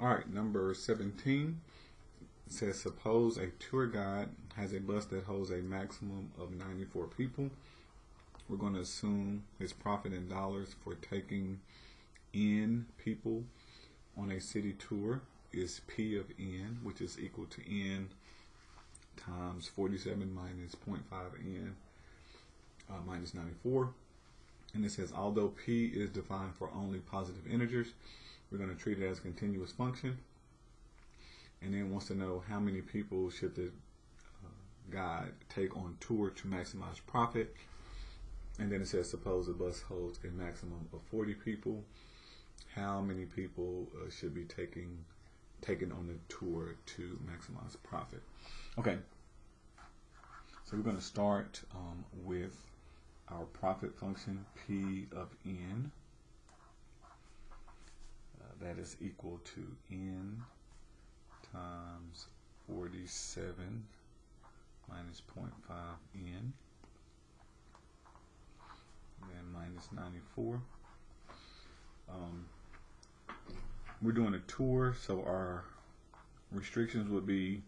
All right, number 17 says, suppose a tour guide has a bus that holds a maximum of 94 people. We're going to assume his profit in dollars for taking in people on a city tour is P of N, which is equal to N times 47 minus 0.5 N minus 94. And it says, although P is defined for only positive integers, we're going to treat it as a continuous function. And then wants to know how many people should the guide take on tour to maximize profit. And then it says, suppose the bus holds a maximum of 40 people. How many people should be taken on the tour to maximize profit? Okay, so we're going to start with our profit function, P of N. That is equal to N times 47 minus 0.5 N, and then minus 94. We're doing a tour, so our restrictions would be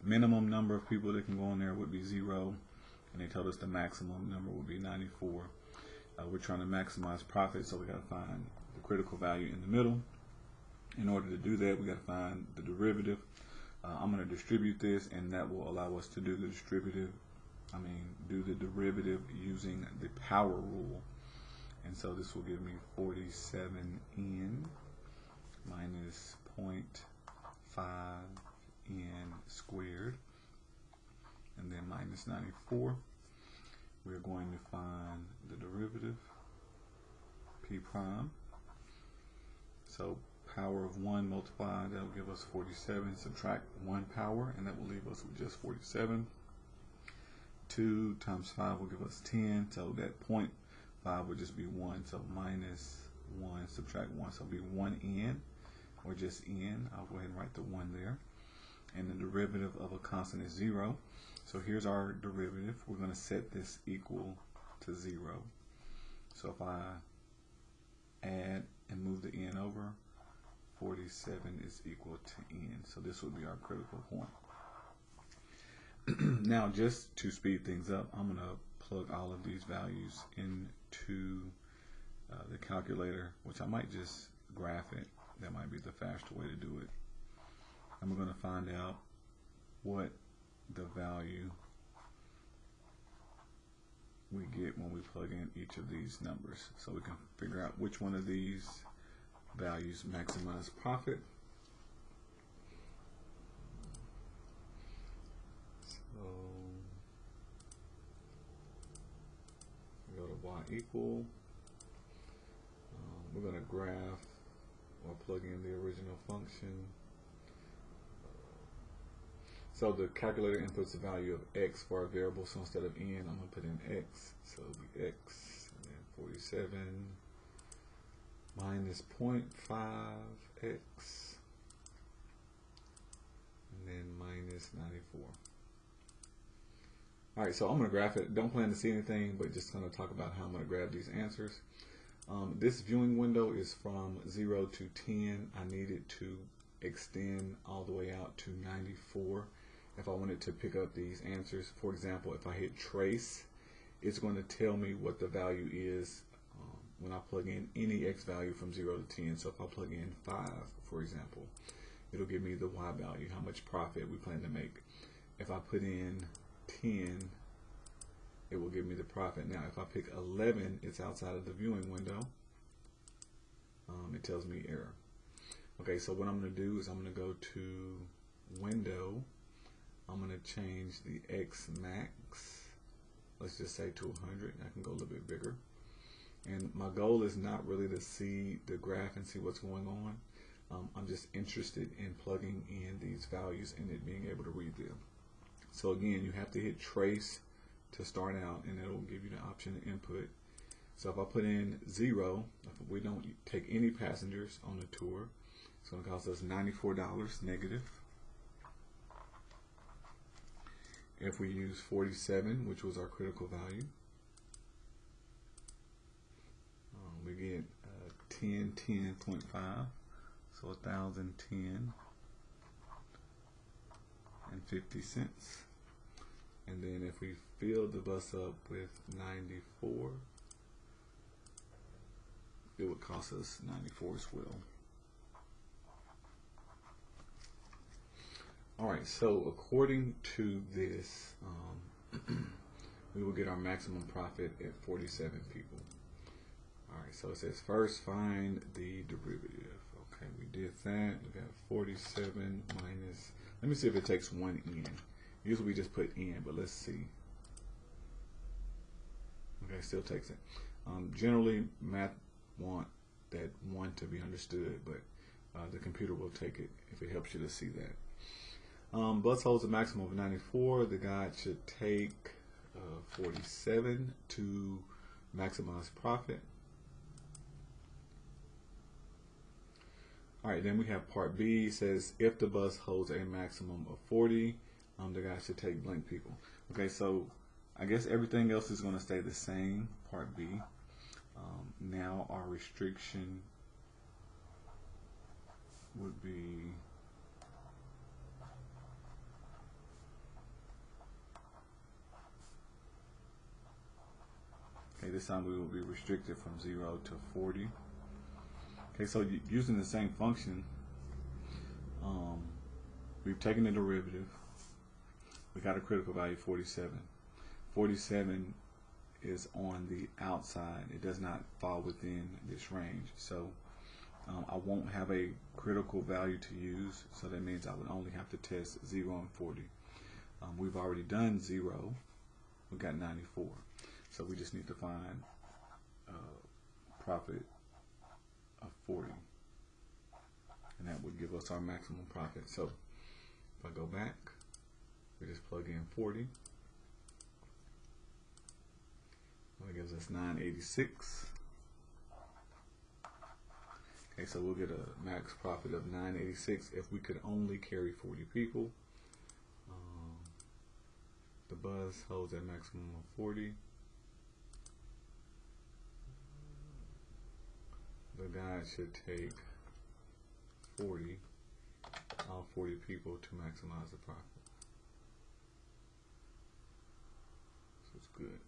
minimum number of people that can go on there would be 0, and they told us the maximum number would be 94. We're trying to maximize profit, so we got to find the critical value in the middle. In order to do that, we got to find the derivative. I'm going to distribute this, and that will allow us to do the derivative using the power rule. And so this will give me 47n minus 0.5n squared, and then minus 94. We're going to find the derivative, p prime. So power of 1 multiplied, that will give us 47. Subtract 1 power, and that will leave us with just 47. 2 times 5 will give us 10, so that 0.5 would just be 1, so minus 1, subtract 1, so it'll be 1n, or just n. I'll go ahead and write the 1 there. And the derivative of a constant is 0. So here's our derivative. We're going to set this equal to 0. So if I add and move the n over, 47 is equal to n. So this would be our critical point. Now, just to speed things up, I'm going to plug all of these values into the calculator, which I might just graph it. That might be the faster way to do it. And we're going to find out what the value we get when we plug in each of these numbers, so we can figure out which one of these values maximize profit. So we go to y equal. We're going to graph or plug in the original function. So the calculator inputs the value of x for our variable, so instead of n, I'm going to put in x. So it'll be x, and then 47 minus 0.5x, and then minus 94. Alright, so I'm going to graph it. Don't plan to see anything, but just going to talk about how I'm going to grab these answers. This viewing window is from 0 to 10. I needed to extend all the way out to 94 if I wanted to pick up these answers. For example, if I hit trace, it's going to tell me what the value is when I plug in any x value from 0 to 10. So if I plug in 5, for example, it'll give me the y value, how much profit we plan to make. If I put in 10, it will give me the profit. Now, if I pick 11, it's outside of the viewing window. It tells me error. Okay, so what I'm going to do is I'm going to go to Window. I'm going to change the X max. Let's just say to 100. I can go a little bit bigger. And my goal is not really to see the graph and see what's going on. I'm just interested in plugging in these values and it being able to read them. So again, you have to hit trace to start out, and it will give you the option to input. So if I put in 0, if we don't take any passengers on the tour, it's going to cost us $94 negative. If we use 47, which was our critical value, we get 10, 10.5, So 1,010 and 50 cents. And then if we fill the bus up with 94, it would cost us 94 as well. Alright, so according to this, we will get our maximum profit at 47 people. Alright, so it says first find the derivative. Okay, we did that. We got 47 minus, let me see if it takes 1 in. Usually we just put in, but let's see. Okay, it still takes it. Generally, math want that 1 to be understood, but the computer will take it if it helps you to see that. Bus holds a maximum of 94. The guide should take 47 to maximize profit. Alright, then we have part B. It says if the bus holds a maximum of 40, the guy should take blank people. Okay, so I guess everything else is going to stay the same, part B. Now our restriction would be okay, this time we will be restricted from 0 to 40. Okay, so using the same function, we've taken the derivative. We got a critical value 47. 47 is on the outside. It does not fall within this range. So I won't have a critical value to use. So that means I would only have to test 0 and 40. We've already done 0. We got 94. So we just need to find profit of 40. And that would give us our maximum profit. So if I go back, we just plug in 40. That gives us 986. Okay, so we'll get a max profit of 986 if we could only carry 40 people. The bus holds a maximum of 40. The guide should take 40, all 40 people to maximize the profit. So it's good.